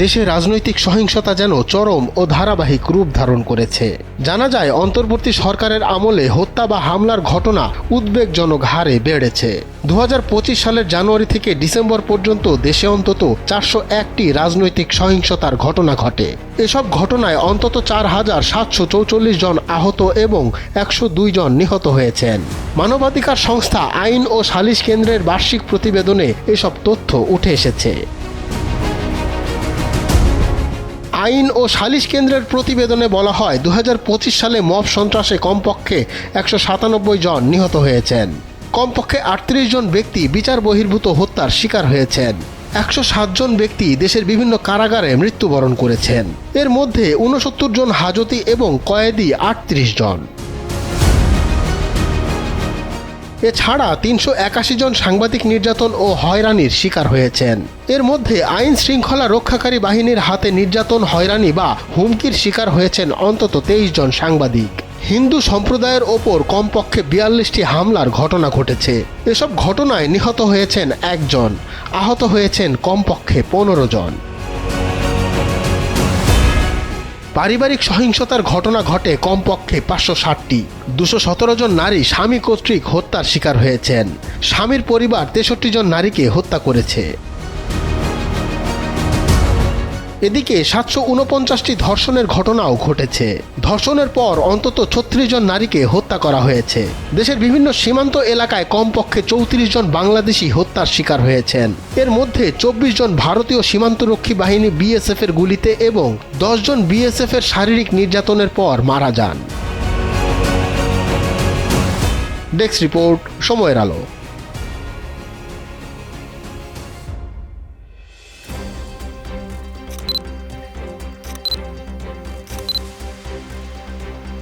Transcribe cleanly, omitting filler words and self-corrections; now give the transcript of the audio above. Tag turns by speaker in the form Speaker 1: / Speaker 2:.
Speaker 1: দেশে রাজনৈতিক সহিংসতা যেন চরম ও ধারাবাহিক রূপ ধারণ করেছে। জানা যায়, অন্তর্বর্তী সরকারের আমলে হত্যা বা হামলার ঘটনা উদ্বেগজনক হারে বেড়েছে। 2025 সালের জানুয়ারি থেকে ডিসেম্বর পর্যন্ত দেশে অন্তত 401টি রাজনৈতিক সহিংসতার ঘটনা ঘটে। এসব ঘটনায় অন্তত 4744 জন আহত এবং 102 জন নিহত হয়েছেন। মানবাধিকার সংস্থা আইন ও সালিশ কেন্দ্রের বার্ষিক প্রতিবেদনে এসব তথ্য উঠে এসেছে। আইন ও সালিশ কেন্দ্রের প্রতিবেদনে বলা হয়, 2025 সালে মব সন্ত্রাসে কমপক্ষে 197 জন নিহত হয়েছেন। কমপক্ষে 38 জন ব্যক্তি বিচার বহির্ভূত হত্যার শিকার হয়েছেন। 107 জন ব্যক্তি দেশের বিভিন্ন কারাগারে মৃত্যুবরণ করেছেন। এর মধ্যে 69 জন হাজতি এবং কয়েদি 38 জন। এছাড়া 381 জন সাংবাদিক নির্যাতন ও হয়রানির শিকার হয়েছেন। এর মধ্যে আইন শৃঙ্খলা রক্ষাকারী বাহিনীর হাতে নির্যাতন, হয়রানি বা হুমকির শিকার হয়েছেন অন্তত 23 জন সাংবাদিক। হিন্দু সম্প্রদায়ের ওপর কমপক্ষে 42টি হামলার ঘটনা ঘটেছে। এসব ঘটনায় নিহত হয়েছেন 1 জন, আহত হয়েছেন কমপক্ষে 15 জন। পারিবারিক সহিংসতার ঘটনা ঘটে কমপক্ষে 560টি। 217 জন নারী স্বামী কর্তৃক হত্যার শিকার হয়েছেন। স্বামীর পরিবার 63 জন নারীকে হত্যা করেছে। এদিকে 749টি ধর্ষণের ঘটনাও ঘটেছে। ধর্ষণের পর অন্তত 36 জন নারীকে হত্যা করা হয়েছে। দেশের বিভিন্ন সীমান্ত এলাকায় কমপক্ষে 34 জন বাংলাদেশি হত্যার শিকার হয়েছেন। এর মধ্যে 24 জন ভারতীয় সীমান্তরক্ষী বাহিনী বিএসএফ এর গুলিতে এবং 10 জন বিএসএফ এর শারীরিক নির্যাতনের পর মারা যান। ডেস্ক রিপোর্ট, সময়ের আলো।